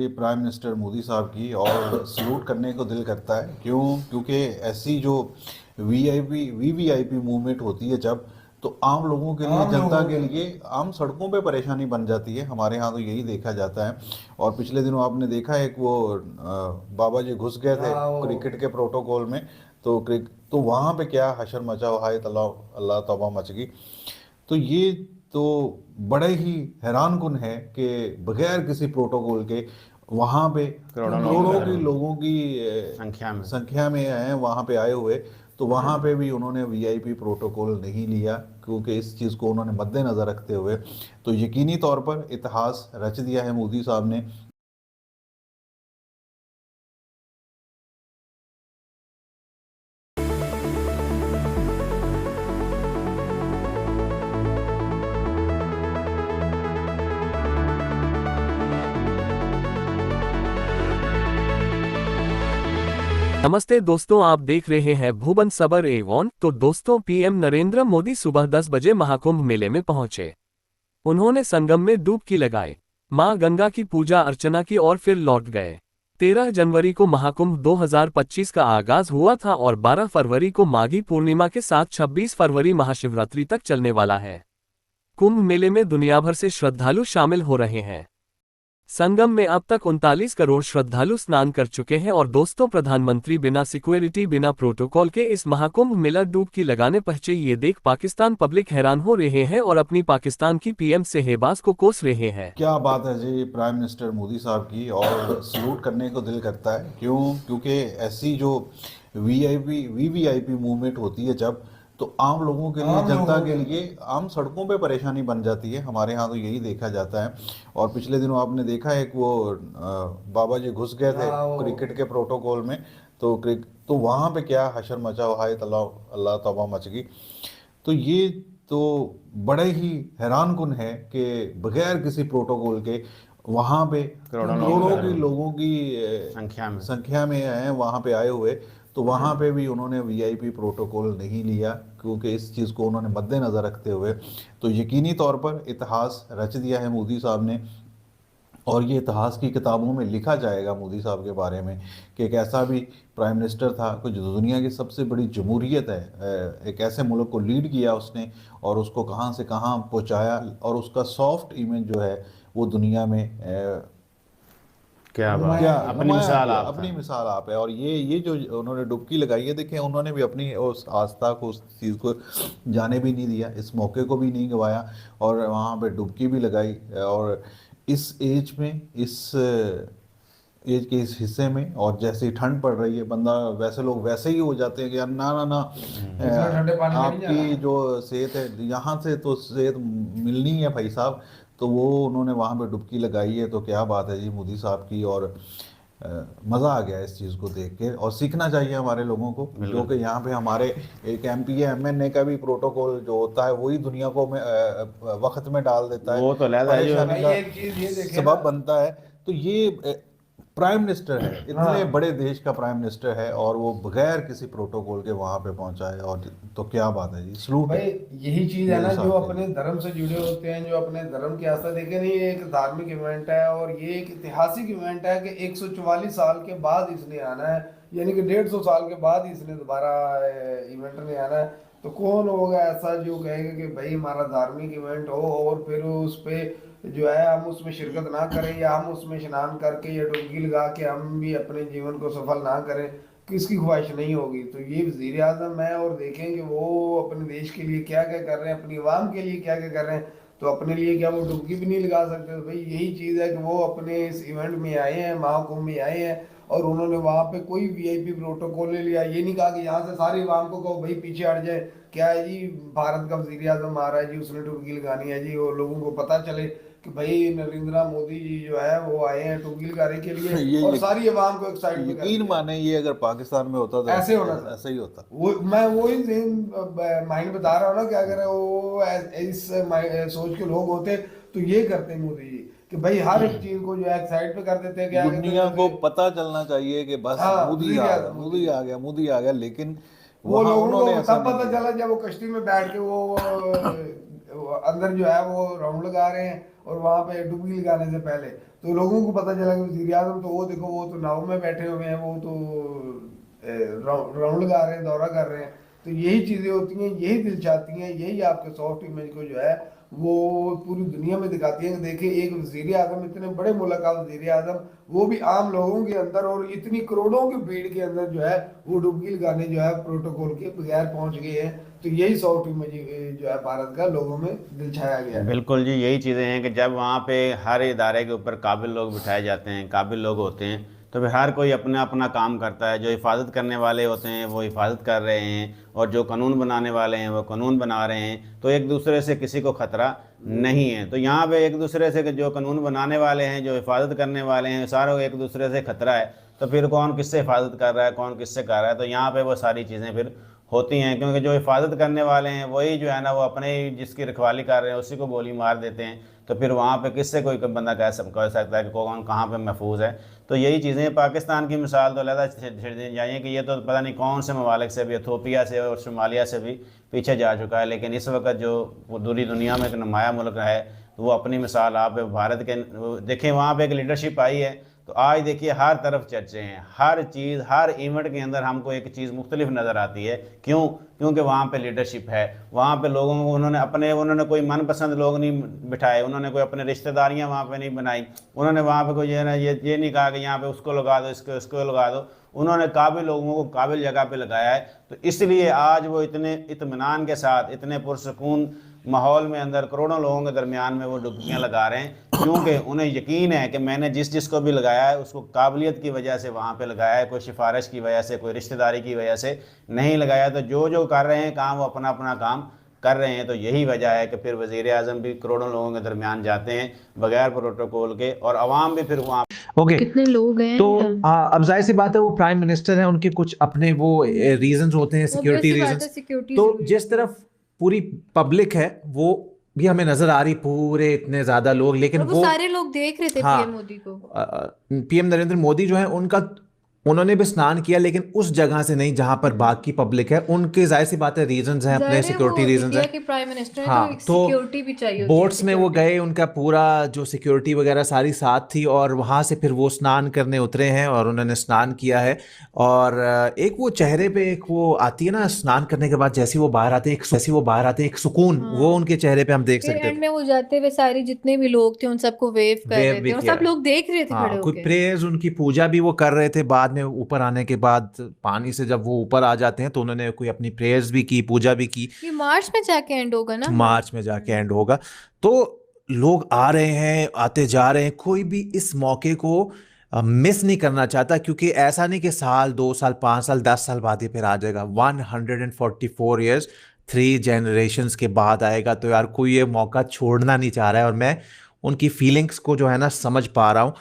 जी prime minister Modi साहब की, और सलूट करने को दिल करता है। क्यों? क्योंकि ऐसी जो वीवीआईपी मूवमेंट होती है जब, तो आम लोगों के लिए, आम जनता लोगों के के लिए लिए। आम सड़कों पे परेशानी बन जाती है। हमारे यहाँ तो यही देखा जाता है। और पिछले दिनों आपने देखा एक वो बाबा जी घुस गए थे हाँ क्रिकेट वो। के प्रोटोकॉल में। तो वहाँ पे क्या हशर मचा, हाय अल्लाह अल्लाह तौबा मच गई। तो ये तो बड़े ही हैरान कुन है कि बगैर किसी प्रोटोकॉल के वहाँ पे करोड़ों लोग करोड़ों आए की हुए लोगों की संख्या में। संख्या में आए हैं वहाँ पे आए हुए। तो वहाँ पे भी उन्होंने वीआईपी प्रोटोकॉल नहीं लिया, क्योंकि इस चीज़ को उन्होंने मद्देनज़र रखते हुए तो यकीनी तौर पर इतिहास रच दिया है मोदी साहब ने। नमस्ते दोस्तों, आप देख रहे हैं भुवन सबर एवं। तो दोस्तों, पीएम नरेंद्र मोदी सुबह 10 बजे महाकुंभ मेले में पहुंचे। उन्होंने संगम में डुबकी लगाई, मां गंगा की पूजा अर्चना की और फिर लौट गए। 13 जनवरी को महाकुंभ 2025 का आगाज हुआ था और 12 फरवरी को माघी पूर्णिमा के साथ 26 फरवरी महाशिवरात्रि तक चलने वाला है। कुंभ मेले में दुनिया भर से श्रद्धालु शामिल हो रहे हैं। संगम में अब तक 39 करोड़ श्रद्धालु स्नान कर चुके हैं। और दोस्तों, प्रधानमंत्री बिना सिक्योरिटी बिना प्रोटोकॉल के इस महाकुंभ मेला डुबकी लगाने पहुंचे, ये देख पाकिस्तान पब्लिक हैरान हो रहे हैं और अपनी पाकिस्तान की पीएम शहबाज को कोस रहे हैं। क्या बात है जी प्राइम मिनिस्टर मोदी साहब की, और सलूट करने को दिल करता है। क्यों? क्योंकि ऐसी जो वीवीआईपी मूवमेंट होती है जब, तो आम लोगों के लिए, आम जनता लोगों के के लिए लिए। आम सड़कों पे परेशानी बन जाती है। हमारे यहाँ तो यही देखा जाता है। और पिछले दिनों आपने देखा एक वो बाबा जी घुस गए थे हाँ वो। क्रिकेट के प्रोटोकॉल में। तो वहाँ पे क्या हशर मचा, हाय अल्लाह अल्लाह तौबा मच गई। तो ये तो बड़े ही हैरान कुन है कि बगैर किसी प्रोटोकॉल के वहाँ पे करोड़ों लोग करोड़ों आए की हुए लोगों की संख्या में। संख्या में आए हैं वहाँ पे आए हुए। तो वहाँ पे भी उन्होंने वीआईपी प्रोटोकॉल नहीं लिया, क्योंकि इस चीज़ को उन्होंने मद्देनज़र रखते हुए तो यकीनी तौर पर इतिहास रच दिया है मोदी साहब ने। और ये इतिहास की किताबों में लिखा जाएगा मोदी साहब के बारे में कि एक ऐसा भी प्राइम मिनिस्टर था कि जो दुनिया की सबसे बड़ी जमहूरियत है, एक ऐसे मुल्क को लीड किया उसने, और उसको कहाँ से कहाँ पहुँचाया, और उसका सॉफ्ट इमेज जो है वो दुनिया में क्या बात क्या नुमाया है, किया। अपनी नुमाया मिसाल किया। आप अपनी हैं। मिसाल आप है। और ये जो उन्होंने डुबकी लगाई है, देखें उन्होंने भी अपनी उस आस्था को, उस चीज़ को जाने भी नहीं दिया, इस मौके को भी नहीं गंवाया, और वहाँ पे डुबकी भी लगाई। और इस एज में, इस एज के इस हिस्से में, और जैसे ही ठंड पड़ रही है, बंदा वैसे लोग वैसे ही हो जाते हैं कि यार ना ना ना, इतने ठंडे पानी में नहीं जाना। आपकी जो सेहत है यहाँ से तो सेहत मिलनी है भाई साहब। तो वो उन्होंने वहाँ पे डुबकी लगाई है। तो क्या बात है जी मोदी साहब की। और मज़ा आ गया इस चीज़ को देख के, और सीखना चाहिए हमारे लोगों को, जो बिल्कुल। कि यहाँ पे हमारे एक एमपी है, एमएनए का भी प्रोटोकॉल जो होता है वही दुनिया को वक्त में डाल देता है, वो तो लहदा है जो। परेशानी भाई का एक चीज ये देखे ना। सबब बनता है। तो ये प्राइम मिनिस्टर है, इतने हाँ बड़े देश का प्राइम मिनिस्टर है, और वो बगैर किसी प्रोटोकॉल के वहाँ पे पहुँचा है। और तो क्या बात है जी, सलूट भाई, है यही चीज है मोदी ना, जो साहब के अपने लिए। धर्म से जुड़े होते हैं, जो अपने धर्म की आस्था देखे नहीं, ये एक धार्मिक इवेंट है और ये एक ऐतिहासिक इवेंट है कि 144 साल के बाद इसने आना है। यानी कि 150 साल के बाद इसने दोबारा इवेंट में आना है। तो कौन होगा ऐसा जो कहेगा कि भाई हमारा धार्मिक इवेंट हो और फिर उस पे जो है हम उसमें शिरकत ना करें, या हम उसमें स्नान करके या डुबकी लगा के हम भी अपने जीवन को सफल ना करें। किसकी ख्वाहिश नहीं होगी? तो ये वजीर आजम है और देखें कि वो अपने देश के लिए क्या क्या कर रहे हैं, अपनी आवाम के लिए क्या क्या कर रहे हैं। तो अपने लिए क्या वो डुबकी भी नहीं लगा सकते? तो भाई यही चीज़ है कि वो अपने इस इवेंट में आए हैं, महाकुंभ में आए हैं, और उन्होंने वहां पे कोई वीआईपी प्रोटोकॉल नहीं लिया। ये नहीं कहा कि यहाँ से सारी आवाम को कहो भाई पीछे हट जाए। क्या है जी, भारत का वजीर आजम आ रहा है जी, उसने डुबकी लगानी है जी, और लोगों को पता चले कि भाई नरेंद्र मोदी जी जो है वो आए हैं डुबकी लगाने के लिए, ये और सारी आवाम को एक साइड पे कर यकीन दिया। माने, ये अगर पाकिस्तान में होता तो ऐसे होना था। ऐसा ही होता। वो मैं वही माइंड बता रहा हूँ ना कि अगर वो इस सोच के लोग होते तो ये करते मोदी जी, कि भाई हर एक चीज को जो है साइड पे कर देते हैं, क्या कहते दुनिया हैं को कि पता चलना चाहिए कि बस हाँ मोदी वजीर आ गया, आजम मोदी मोदी जी। आ गया, मोदी आ गया, लेकिन वो वहां लोगों उन्होंने को ऐसा तब नहीं पता किया। चला जब वो कश्ती में बैठ के वो अंदर जो है वो राउंड लगा रहे हैं, और वहां पे डुबकी लगाने से पहले। तो लोगों को पता चला कि वजीर आजम तो वो देखो वो तो नाव में बैठे हुए हैं, वो तो राउंड लगा रहे हैं, दौरा कर रहे हैं। तो यही चीज़ें होती हैं, यही दिल चाहती हैं, यही आपके सॉफ्ट इमेज को जो है वो पूरी दुनिया में दिखाती हैं कि देखिए एक वजीर आजम, इतने बड़े मुल्क का वजीर आजम, वो भी आम लोगों के अंदर और इतनी करोड़ों की भीड़ के अंदर जो है वो डुबकी लगाने जो है प्रोटोकॉल के बगैर पहुंच गए हैं। तो यही सॉफ्ट इमेज जो है भारत का लोगों में दिल छाया गया है। बिल्कुल जी, यही चीज़ें हैं कि जब वहाँ पे हर इदारे के ऊपर काबिल लोग बिठाए जाते हैं, काबिल लोग होते हैं, तो फिर हर कोई अपना अपना काम करता है। जो हिफाजत करने वाले होते हैं वो हिफाजत कर रहे हैं, और जो कानून बनाने वाले हैं वो कानून बना रहे हैं। तो एक दूसरे से किसी को ख़तरा नहीं है। तो यहाँ पे एक दूसरे से जो कानून बनाने वाले हैं, जो हिफाजत करने वाले हैं, सारों को एक दूसरे से ख़तरा है। तो फिर कौन किससे हिफाजत कर रहा है, कौन किससे कर रहा है, तो यहाँ पे वो सारी चीज़ें फिर होती हैं। क्योंकि जो हिफाजत करने वाले हैं वही जो है ना, वो अपने ही जिसकी रखवाली कर रहे हैं उसी को गोली मार देते हैं। तो फिर वहाँ पे किससे कोई बंदा कह सकता है कि कौन कहाँ पे महफूज है। तो यही चीज़ें, पाकिस्तान की मिसाल तो अलग छिड़ दी जाइए कि ये तो पता नहीं कौन से ममालिक से भी, इथोपिया से और सोमालिया से भी पीछे जा चुका है। लेकिन इस वक्त जो पूरी दुनिया में एक नुमाया मुल्क है, तो वो अपनी मिसाल आप भारत के देखें, वहाँ पर एक लीडरशिप आई है। तो आज देखिए हर तरफ चर्चे हैं, हर चीज़, हर इवेंट के अंदर हमको एक चीज़ मुख्तलिफ नज़र आती है। क्यों? क्योंकि वहाँ पे लीडरशिप है, वहाँ पे लोगों को उन्होंने कोई मनपसंद लोग नहीं बिठाए, उन्होंने कोई अपने रिश्तेदारियाँ वहाँ पे नहीं बनाई, उन्होंने वहाँ पे कोई ये नहीं कहा कि यहाँ पे उसको लगा दो, इसको लगा दो। उन्होंने काबिल लोगों को काबिल जगह पे लगाया है। तो इसलिए आज वो इतने इत्मीनान के साथ, इतने पुरसकून माहौल में अंदर करोड़ों लोगों के दरमियान में वो डुबकियाँ लगा रहे हैं, क्योंकि उन्हें यकीन है कि मैंने जिसको भी लगाया है उसको काबिलियत की वजह से वहाँ पे लगाया है, कोई सिफारिश की वजह से, कोई रिश्तेदारी की वजह से नहीं लगाया। तो जो कर रहे हैं काम, वो अपना अपना काम कर रहे हैं। तो यही वजह है कि फिर वज़ीर आज़म भी करोड़ों लोगों के दरमियान जाते हैं बगैर प्रोटोकॉल के, और आवाम भी फिर वहाँ ओके कितने लोग हैं तो अब जाहिर सी बात है वो प्राइम मिनिस्टर हैं, उनके कुछ अपने वो रीजंस होते हैं, सिक्योरिटी रीजंस। तो जिस तरफ पूरी पब्लिक है वो भी हमें नजर आ रही, पूरे इतने ज्यादा लोग, लेकिन वो सारे लोग देख रहे थे हाँ, पीएम मोदी को। पीएम नरेंद्र मोदी जो है उन्होंने भी स्नान किया, लेकिन उस जगह से नहीं जहां पर बाकी पब्लिक है। उनके जाहिर सी बात है रीजंस हैं, अपने सिक्योरिटी रीजंस हैं। प्राइम मिनिस्टर हाँ, तो सिक्योरिटी भी चाहिए, बोट्स में वो गए, उनका पूरा जो सिक्योरिटी वगैरह सारी साथ थी, और वहां से फिर वो स्नान करने उतरे हैं और उन्होंने स्नान किया है। और एक वो चेहरे पे एक वो आती है ना स्नान करने के बाद, जैसे वो बाहर आते एक सुकून, वो उनके चेहरे पे हम देख सकते एंड में वो जाते हुए सारे जितने भी लोग थे उन सबको वेव कर रहे थे, और सब लोग देख रहे थे खड़े कोई होके। प्रेयर्स, उनकी पूजा भी वो कर रहे थे। बाद में ऊपर आने के बाद पानी से जब वो ऊपर आ जाते हैं तो उन्होंने कोई अपनी प्रेयर्स भी की, पूजा भी की। ये मार्च में जाके एंड होगा ना, मार्च में जाके एंड होगा। तो लोग आ रहे हैं, आते जा रहे हैं, कोई भी इस मौके को मिस नहीं करना चाहता, क्योंकि ऐसा नहीं कि साल 2 साल 5 साल 10 साल बाद ही फिर आ जाएगा। 144 ईयर्स 3 जनरेशन्स के बाद आएगा। तो यार कोई ये मौका छोड़ना नहीं चाह रहा है, और मैं उनकी फीलिंग्स को जो है ना समझ पा रहा हूँ।